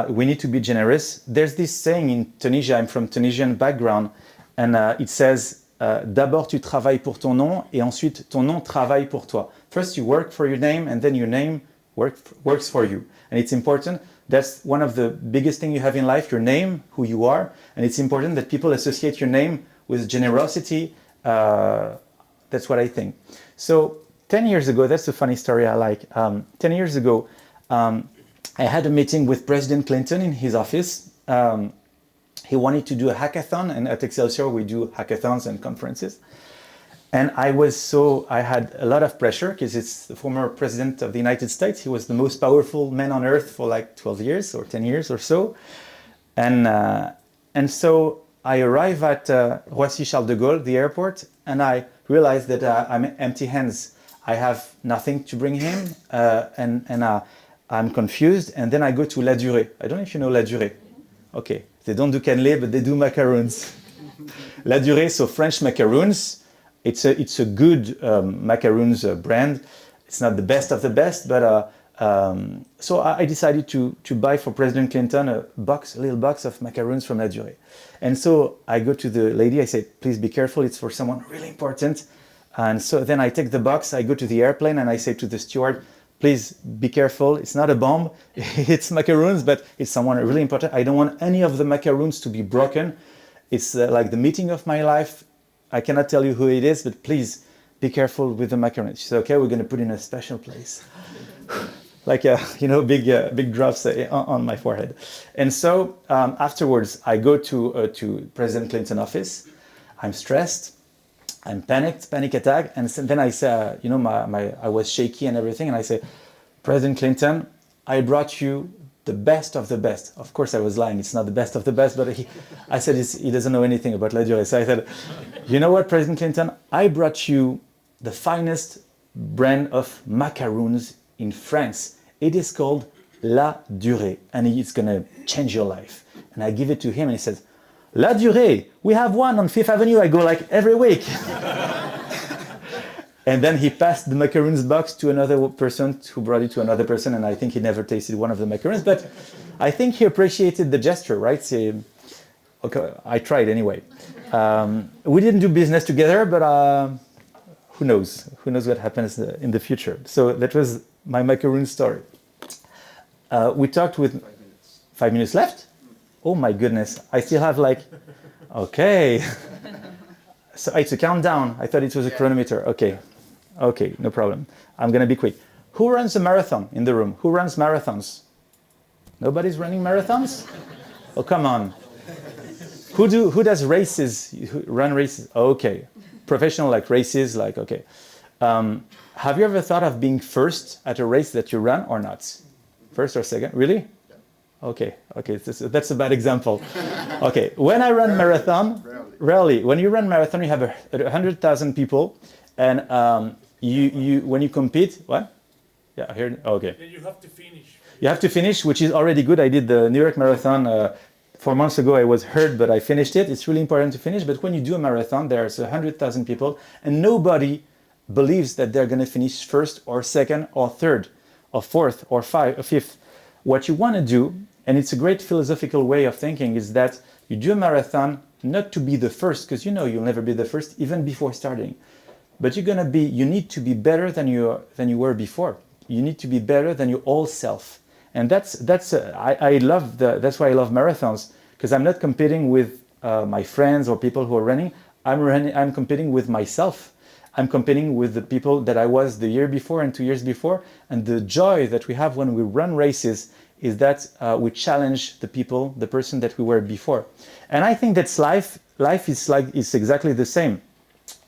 We need to be generous. There's this saying in Tunisia, I'm from Tunisian background, and it says, d'abord tu travailles pour ton nom, et ensuite ton nom travaille pour toi. First you work for your name, and then your name works for you. And it's important. That's one of the biggest things you have in life, your name, who you are. And it's important that people associate your name with generosity. That's what I think. So 10 years ago, that's a funny story I like. 10 years ago, I had a meeting with President Clinton in his office. He wanted to do a hackathon, and at Excelsior we do hackathons and conferences. And I had a lot of pressure because it's the former president of the United States. He was the most powerful man on earth for like 12 years or 10 years or so. And so I arrive at Roissy-Charles de Gaulle, the airport, and I realize that I'm empty hands. I have nothing to bring him, and I'm confused. And then I go to La Durée. I don't know if you know La Durée. Okay, they don't do cannelé, but they do macaroons. La Durée, so French macaroons. It's a good macaroons brand. It's not the best of the best, but so I decided to buy for President Clinton a little box of macaroons from La Durée. And so I go to the lady, I say, please be careful, it's for someone really important. And so then I take the box, I go to the airplane, and I say to the steward, please be careful. It's not a bomb. It's macaroons, but it's someone really important. I don't want any of the macaroons to be broken. It's like the meeting of my life. I cannot tell you who it is, but please be careful with the macaroons. She said, okay, we're going to put in a special place. Like, big drops on my forehead. And so afterwards, I go to President Clinton's office. I'm stressed. I'm panic attack. And then I say, I was shaky and everything. And I say, President Clinton, I brought you the best of the best. Of course, I was lying. It's not the best of the best, but I said he doesn't know anything about La Durée. So I said, you know what, President Clinton, I brought you the finest brand of macaroons in France. It is called La Durée, and it's going to change your life. And I give it to him, and he says, La Durée, we have one on Fifth Avenue. I go like every week. And then he passed the macaroons box to another person who brought it to another person, and I think he never tasted one of the macaroons. But I think he appreciated the gesture, right? So, okay, I tried anyway. We didn't do business together, but who knows? Who knows what happens in the future? So that was my macaroon story. We talked with 5 minutes left. Oh my goodness! I still have okay. So it's a countdown. I thought it was a chronometer. Okay, no problem. I'm gonna be quick. Who runs a marathon in the room? Who runs marathons? Nobody's running marathons? Oh, come on. Who does races? Who run races? Okay. Professional races, okay. Have you ever thought of being first at a race that you run or not? First or second? Really? Okay, that's a bad example. Okay, when I run marathon, rarely. When you run marathon, you have 100,000 people, and you when you compete, what? Yeah, here. Okay. Then you have to finish. You have to finish, which is already good. I did the New York Marathon 4 months ago. I was hurt, but I finished it. It's really important to finish. But when you do a marathon, there's 100,000 people, and nobody believes that they're going to finish first or second or third or fourth or fifth. What you want to do, and it's a great philosophical way of thinking, is that you do a marathon not to be the first, because you'll never be the first, even before starting. But you need to be better than you were before. You need to be better than your old self. And that's why I love marathons, because I'm not competing with my friends or people who are running. I'm competing with myself. I'm competing with the people that I was the year before and 2 years before. And the joy that we have when we run races is that we challenge the person that we were before. And I think that's life. Life is exactly the same.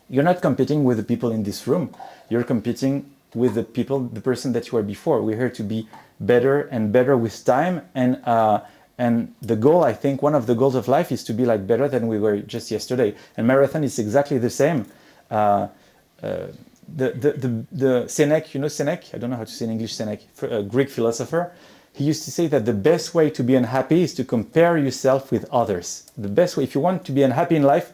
You're not competing with the people in this room. You're competing with the person that you were before. We're here to be better and better with time. And the goal, I think, one of the goals of life is to be better than we were just yesterday. And marathon is exactly the same. The Sénèque, Sénèque? I don't know how to say in English Sénèque, a Greek philosopher. He used to say that the best way to be unhappy is to compare yourself with others. The best way, if you want to be unhappy in life,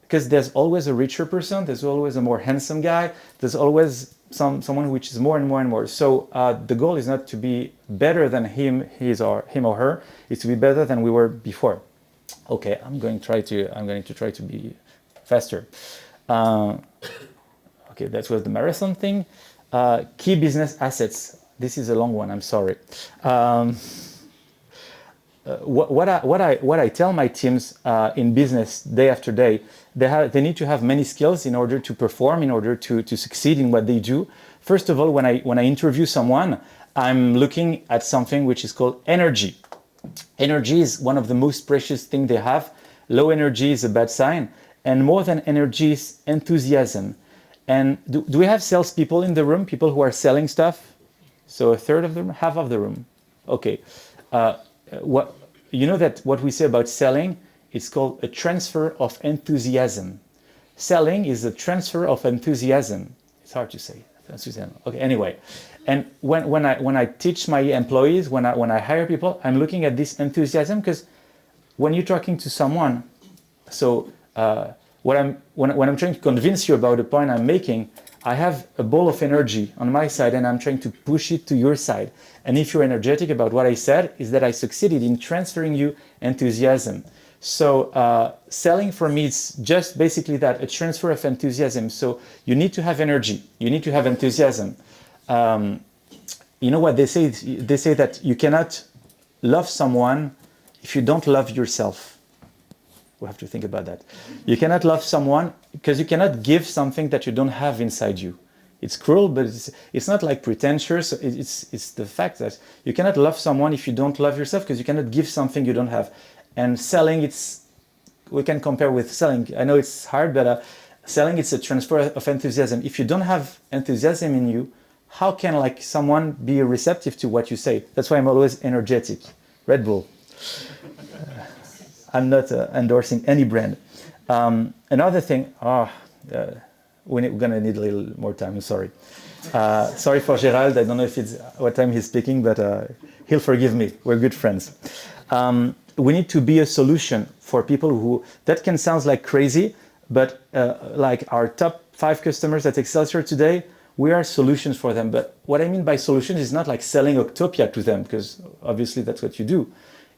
because there's always a richer person, there's always a more handsome guy, there's always someone which is more and more and more. So the goal is not to be better than him or her, it's to be better than we were before. Okay, I'm going to try to be faster. Okay, that was the marathon thing. Key business assets. This is a long one. I'm sorry. What I tell my teams in business day after day, they need to have many skills in order to perform, in order to succeed in what they do. First of all, when I interview someone, I'm looking at something which is called energy. Energy is one of the most precious things they have. Low energy is a bad sign. And more than energy is enthusiasm. And do we have salespeople in the room? People who are selling stuff? So a third of the room? Half of the room? Okay. That what we say about selling is called a transfer of enthusiasm. Selling is a transfer of enthusiasm. It's hard to say. Enthusiasm. Okay. Anyway, and when I teach my employees, when I hire people, I'm looking at this enthusiasm, because when you're talking to someone, so when I'm trying to convince you about the point I'm making, I have a ball of energy on my side and I'm trying to push it to your side. And if you're energetic about what I said, is that I succeeded in transferring you enthusiasm. So selling for me is just basically that, a transfer of enthusiasm. So you need to have energy, you need to have enthusiasm. you know what they say? They say that you cannot love someone if you don't love yourself. We have to think about that. You cannot love someone because you cannot give something that you don't have inside you. It's cruel, but it's not like pretentious. It's the fact that you cannot love someone if you don't love yourself, because you cannot give something you don't have. And selling, we can compare with selling. I know it's hard, but selling, it's a transfer of enthusiasm. If you don't have enthusiasm in you, how can like someone be receptive to what you say? That's why I'm always energetic. Red Bull. I'm not endorsing any brand. Another thing, we're gonna need a little more time, I'm sorry. Sorry for Gerald, I don't know if it's what time he's speaking, but he'll forgive me, we're good friends. We need to be a solution for people who, that can sound like crazy, but like our top 5 customers at Excelsior today, we are solutions for them. But what I mean by solutions is not like selling Octopia to them, because obviously that's what you do.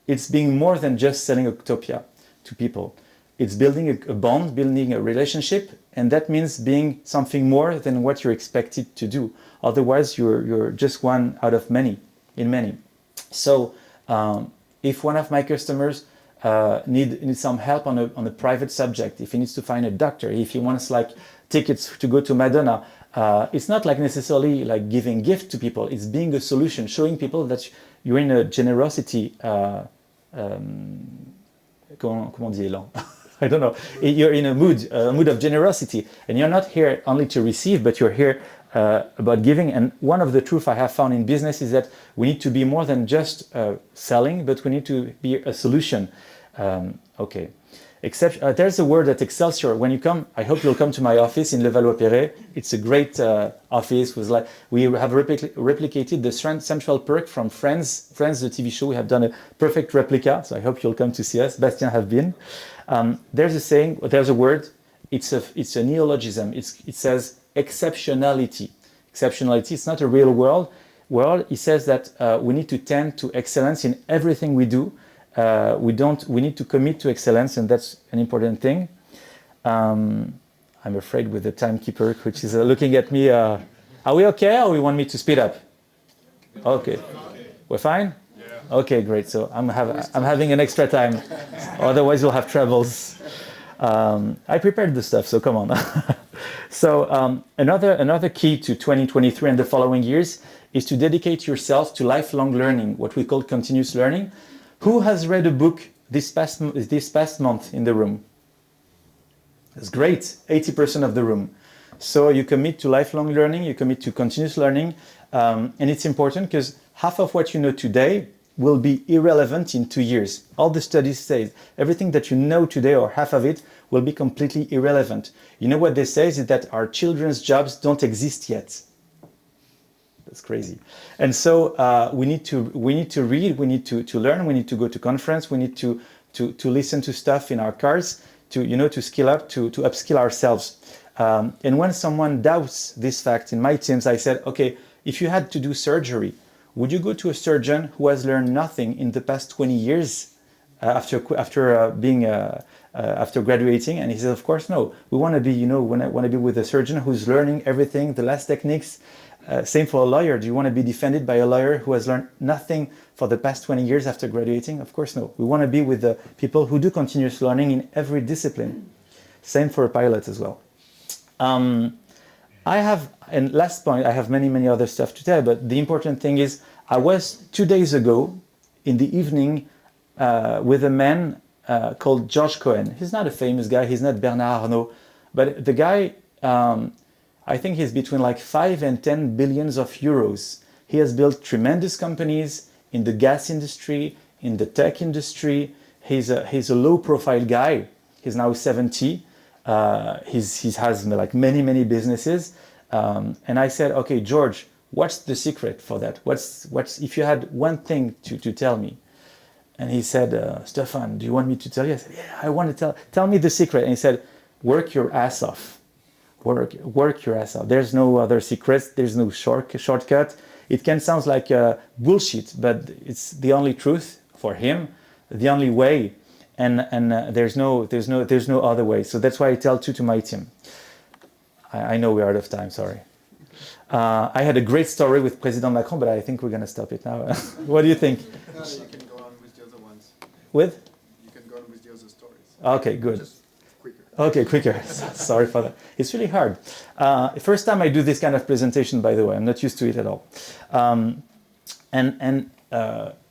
It's being more than just selling Octopia to people. It's building a bond, building a relationship, and that means being something more than what you're expected to do. Otherwise, you're just one out of many, in many. So if one of my customers needs some help on a private subject, if he needs to find a doctor, if he wants like tickets to go to Madonna, it's not like necessarily like giving gift to people. It's being a solution, showing people that you're in a generosity. Comment on dit élan? I don't know. You're in a mood of generosity, and you're not here only to receive, but you're here about giving. And one of the truths I have found in business is that we need to be more than just selling, but we need to be a solution. Okay. Except there's a word at Excelsior. When you come, I hope you'll come to my office in Levallois-Perret. It's a great office. We have replicated the Central Perk from Friends, the TV show. We have done a perfect replica, so I hope you'll come to see us. Bastien have been. There's a saying, there's a word. It's a neologism. It says exceptionality. Exceptionality. It's not a real word. It says that we need to tend to excellence in everything we do. We need to commit to excellence, and that's an important thing. I'm afraid with the timekeeper, which is looking at me. Are we okay, or you want me to speed up? Okay. We're fine? Yeah. Okay, great. So I'm having an extra time. Otherwise, you'll have troubles. I prepared the stuff, so come on. So another key to 2023 and the following years is to dedicate yourself to lifelong learning, what we call continuous learning. Who has read a book this past month in the room? That's great, 80% of the room. So you commit to lifelong learning, you commit to continuous learning, and it's important because half of what you know today will be irrelevant in 2 years. All the studies say everything that you know today, or half of it, will be completely irrelevant. You know what they say is that our children's jobs don't exist yet. That's crazy. And so we need to read, we need to learn, we need to go to conference, we need to listen to stuff in our cars, to skill up, to upskill ourselves. And when someone doubts this fact, in my teams, I said, okay, if you had to do surgery, would you go to a surgeon who has learned nothing in the past 20 years after graduating? And he said, of course, no. We want to be, want to be with a surgeon who's learning everything, the last techniques. Same for a lawyer. Do you want to be defended by a lawyer who has learned nothing for the past 20 years after graduating? Of course, no. We want to be with the people who do continuous learning in every discipline. Same for a pilot as well. And last point, I have many other stuff to tell, but the important thing is I was 2 days ago in the evening with a man called George Cohen. He's not a famous guy. He's not Bernard Arnault, but the guy, I think he's between like 5 and 10 billions of euros. He has built tremendous companies in the gas industry, in the tech industry. He's a low profile guy. He's now 70. He has like many businesses. And I said, okay, George, what's the secret for that? What's if you had one thing to tell me? And he said, Stéphane, do you want me to tell you? I said, yeah, I want to tell me the secret. And he said, work your ass off. Work your ass off. There's no other secrets. There's no shortcut. It can sound like bullshit, but it's the only truth for him, the only way, and there's no other way. So that's why I tell to my team. I know we're out of time. Sorry. I had a great story with President Macron, but I think we're going to stop it now. What do you think? No, you can go on with the other ones. With? You can go on with the other stories. Okay, good. Just quicker. Okay, quicker. Sorry for that. It's really hard. First time I do this kind of presentation, by the way. I'm not used to it at all.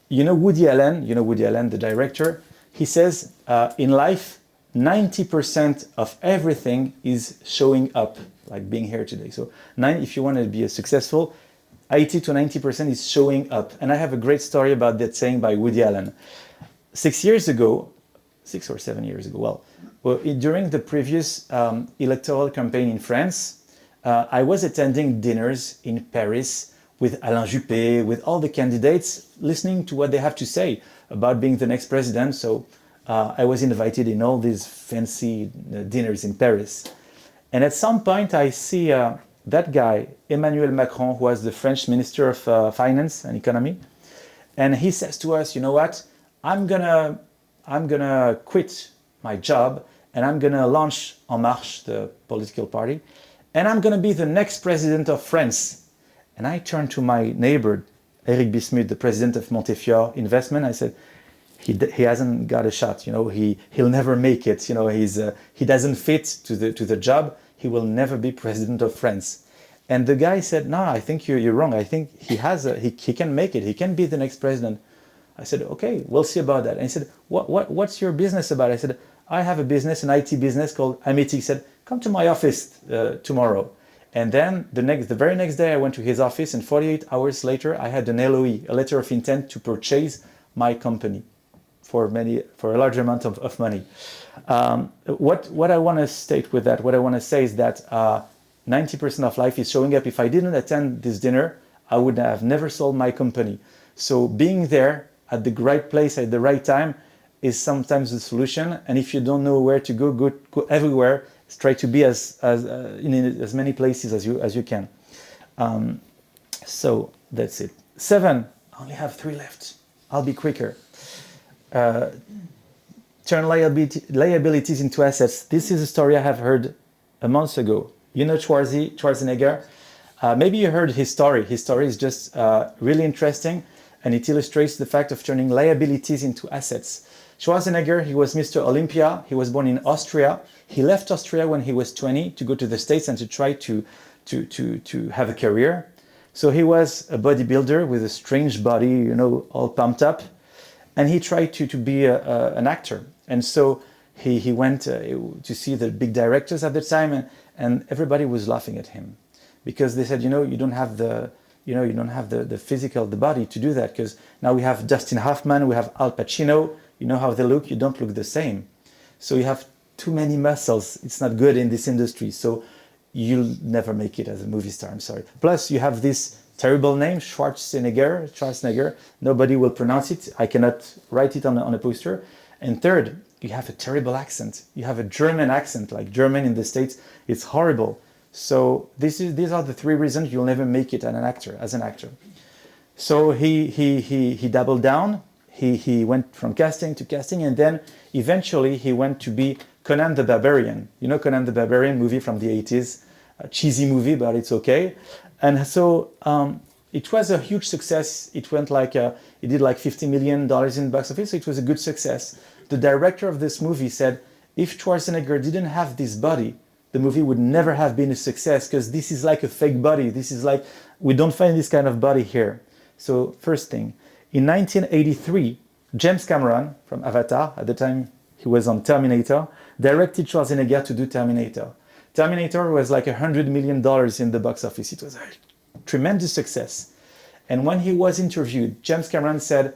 You know Woody Allen, the director, he says, in life, 90% of everything is showing up, like being here today. So if you want to be successful, 80 to 90% is showing up. And I have a great story about that saying by Woody Allen. 6 or 7 years ago, during the previous electoral campaign in France, I was attending dinners in Paris with Alain Juppé, with all the candidates, listening to what they have to say about being the next president. So I was invited in all these fancy dinners in Paris. And at some point I see that guy, Emmanuel Macron, who was the French Minister of Finance and Economy. And he says to us, you know what, I'm gonna quit my job and I'm gonna launch En Marche, the political party, and I'm gonna be the next president of France. And I turned to my neighbor, Eric Bismuth, the president of Montefiore Investment. I said, he hasn't got a shot. He'll never make it. He doesn't fit to the job. He will never be president of France. And the guy said, no, I think you're wrong. I think he can make it. He can be the next president. I said, okay, we'll see about that. And he said, what's your business about? I said, I have a business, an IT business called Amity. He said, come to my office tomorrow. And then the very next day I went to his office, and 48 hours later I had an LOE, a letter of intent to purchase my company for a large amount of money. What I want to state with that, what I want to say is that 90% of life is showing up. If I didn't attend this dinner, I would have never sold my company. So being there at the right place at the right time is sometimes the solution. And if you don't know where to go everywhere. Try to be in as many places as you can. So that's it. 7. I only have 3 left. I'll be quicker. Turn liabilities into assets. This is a story I have heard a month ago. You know Schwarzenegger? Maybe you heard his story. His story is just really interesting, and it illustrates the fact of turning liabilities into assets. Schwarzenegger, he was Mr. Olympia. He was born in Austria. He left Austria when he was 20 to go to the States and to try to have a career. So he was a bodybuilder with a strange body, all pumped up. And he tried to be an actor. And so he went to see the big directors at the time, and everybody was laughing at him because they said, you don't have the physical, the body to do that, because now we have Dustin Hoffman, we have Al Pacino. You know how they look, you don't look the same. So you have too many muscles. It's not good in this industry. So you'll never make it as a movie star, I'm sorry. Plus you have this terrible name, Schwarzenegger. Nobody will pronounce it. I cannot write it on a poster. And third, you have a terrible accent. You have a German accent, like German in the States. It's horrible. So these are the 3 reasons you'll never make it as an actor. So he doubled down. He went from casting to casting, and then eventually he went to be Conan the Barbarian. You know Conan the Barbarian, movie from the 80s, a cheesy movie, but it's okay. And so it was a huge success. It went it did like $50 million in box office, so it was a good success. The director of this movie said, if Schwarzenegger didn't have this body, the movie would never have been a success, because this is like a fake body. This is like, we don't find this kind of body here. So first thing. In 1983, James Cameron from Avatar, at the time he was on Terminator, directed Schwarzenegger to do Terminator. Terminator was like $100 million in the box office. It was a tremendous success. And when he was interviewed, James Cameron said,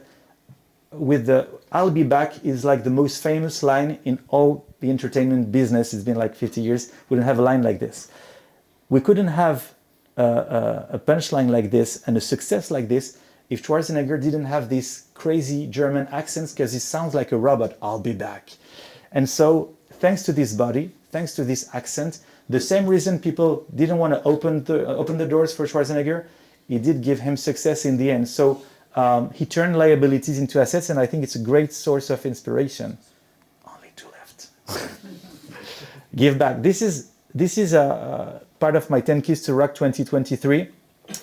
I'll be back is like the most famous line in all the entertainment business. It's been like 50 years. We didn't have a line like this. We couldn't have a punchline like this and a success like this if Schwarzenegger didn't have these crazy German accents, because he sounds like a robot. I'll be back. And so thanks to this body, thanks to this accent, the same reason people didn't want to open the doors for Schwarzenegger, it did give him success in the end. So he turned liabilities into assets, and I think it's a great source of inspiration. Only 2 left. Give back. This is part of my 10 Keys to Rock 2023,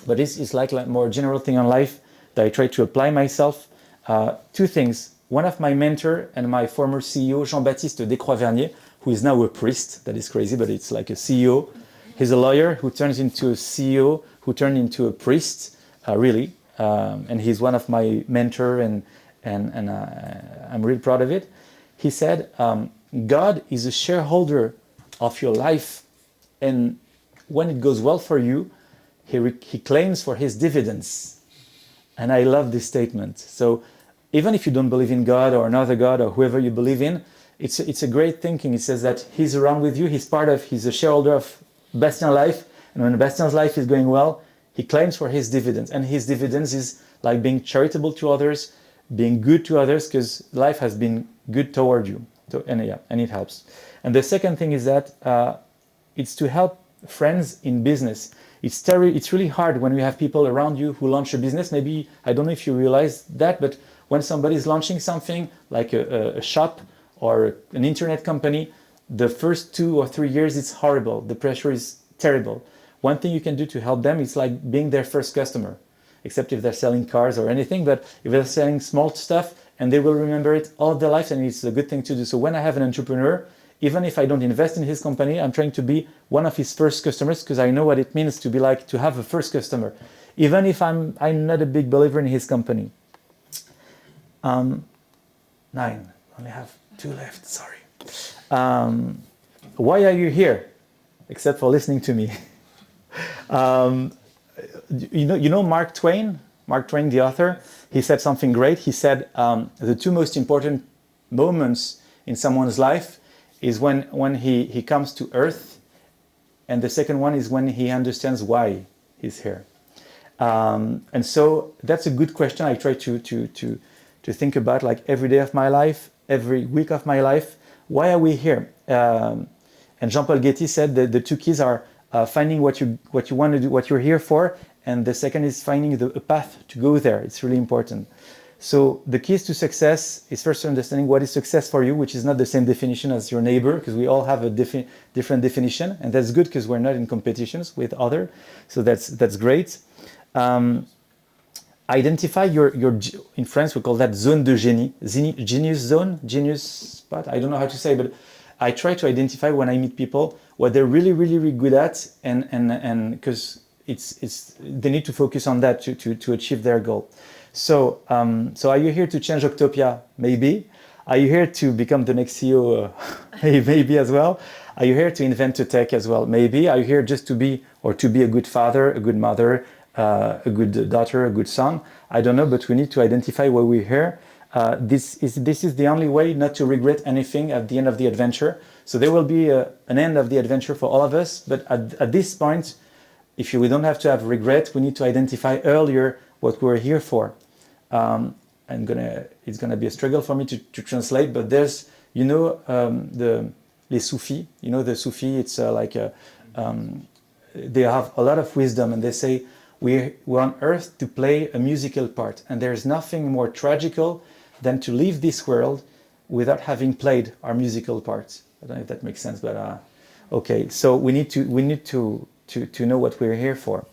but this is like more general thing on life that I try to apply myself. Two things. One of my mentor and my former CEO, Jean-Baptiste Descroix-Vernier, who is now a priest, that is crazy, but it's like a CEO. He's a lawyer who turns into a CEO, who turned into a priest, really. And he's one of my mentor, and I'm really proud of it. He said, God is a shareholder of your life, and when it goes well for you, he claims for his dividends. And I love this statement. So even if you don't believe in God or another God or whoever you believe in, it's a great thinking. It says that he's around with you, he's a shareholder of Bastien's life, and when Bastien's life is going well, he claims for his dividends. And his dividends is like being charitable to others, being good to others, because life has been good toward you. So, and it helps. And the second thing is that it's to help friends in business. It's really hard when you have people around you who launch a business. Maybe, I don't know if you realize that, but when somebody is launching something like a shop or an internet company, the first 2 or 3 years, it's horrible. The pressure is terrible. One thing you can do to help them is like being their first customer, except if they're selling cars or anything, but if they're selling small stuff, and they will remember it all their lives, and it's a good thing to do. So when I have an entrepreneur, even if I don't invest in his company, I'm trying to be one of his first customers, because I know what it means to be like, to have a first customer, even if I'm not a big believer in his company. 9, only have 2 left, sorry. Why are you here? Except for listening to me. You know Mark Twain? Mark Twain, the author, he said something great. He said the 2 most important moments in someone's life is when he comes to Earth, and the second one is when he understands why he's here. And so that's a good question. I try to think about, like, every day of my life, every week of my life. Why are we here? And Jean-Paul Getty said that the 2 keys are finding what you want to do, what you're here for, and the second is finding a path to go there. It's really important. So the keys to success is first understanding what is success for you, which is not the same definition as your neighbor, because we all have a different definition, and that's good because we're not in competitions with others. So that's great. Identify your in France we call that zone de génie, genius zone, genius spot. I don't know how to say, but I try to identify when I meet people what they're really, really, really good at, and because they need to focus on that to achieve their goal. So are you here to change Octopia? Maybe. Are you here to become the next CEO? Maybe as well. Are you here to invent a tech as well? Maybe. Are you here just to be a good father, a good mother, a good daughter, a good son? I don't know, but we need to identify why we're here. This is the only way not to regret anything at the end of the adventure. So there will be an end of the adventure for all of us, but at this point, if we don't have to have regret, we need to identify earlier what we're here for. It's gonna be a struggle for me to translate, but there's, les Sufis, the Sufi, it's they have a lot of wisdom, and they say we're on earth to play a musical part, and there's nothing more tragical than to leave this world without having played our musical parts. I don't know if that makes sense, but okay. So we need to know what we're here for.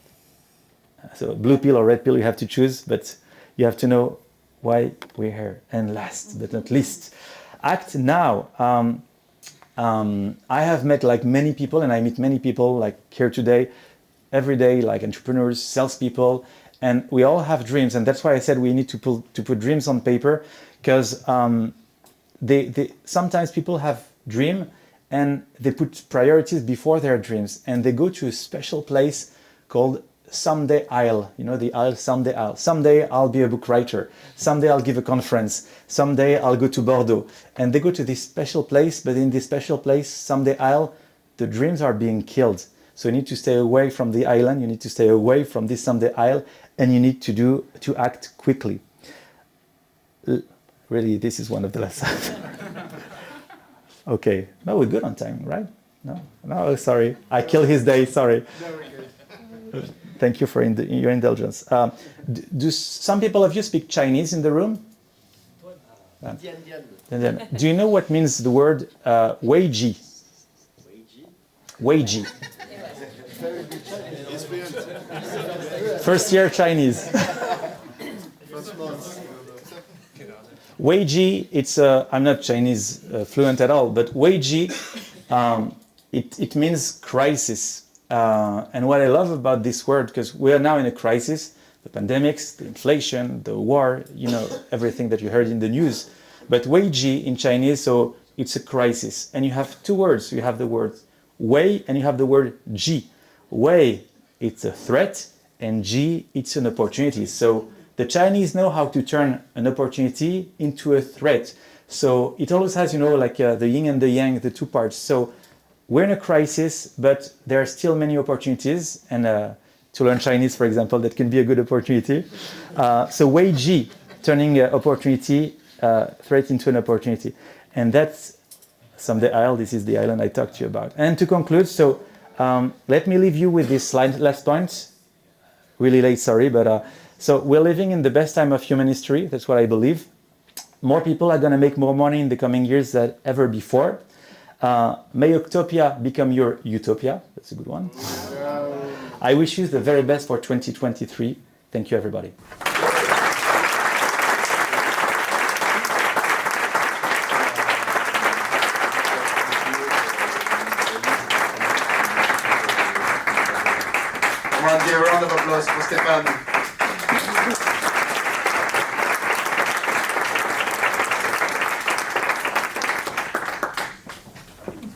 So blue pill or red pill, you have to choose, but you have to know why we're here. And last but not least, act now. I have met like many people, and I meet many people like here today, every day, like entrepreneurs, salespeople, and we all have dreams. And that's why I said we need to put dreams on paper, because sometimes people have dream and they put priorities before their dreams, and they go to a special place called Someday I'll, the I'll, Someday I'll. Someday I'll be a book writer. Someday I'll give a conference. Someday I'll go to Bordeaux. And they go to this special place, but in this special place, Someday I'll, the dreams are being killed. So you need to stay away from the island, you need to stay away from this Someday I'll, and you need to act quickly. Really, this is one of the lessons. Okay, no, we're good on time, right? No, sorry. I killed his day, sorry. Thank you for your indulgence. Do some people of you speak Chinese in the room? Do you know what means the word Weiji? Weiji. Very good Chinese. First year Chinese. First month. Weiji, it's I'm not Chinese fluent at all, but Weiji, it means crisis. And what I love about this word, because we are now in a crisis, the pandemics, the inflation, the war, you know, everything that you heard in the news. But Weiji in Chinese, so it's a crisis. And you have two words. You have the word Wei and you have the word Ji. Wei, it's a threat, and Ji, it's an opportunity. So the Chinese know how to turn an opportunity into a threat. So it always has, you know, like the yin and the yang, the two parts. So we're in a crisis, but there are still many opportunities. And to learn Chinese, for example, that can be a good opportunity. So Wei Ji, turning opportunity, threat into an opportunity. And that's Someday Isle. This is the island I talked to you about. And to conclude, so let me leave you with this last point. Really late, sorry, but so we're living in the best time of human history. That's what I believe. More people are going to make more money in the coming years than ever before. May Octopia become your utopia. That's a good one. I wish you the very best for 2023. Thank you, everybody. On va dire un round of applause pour Stéphane.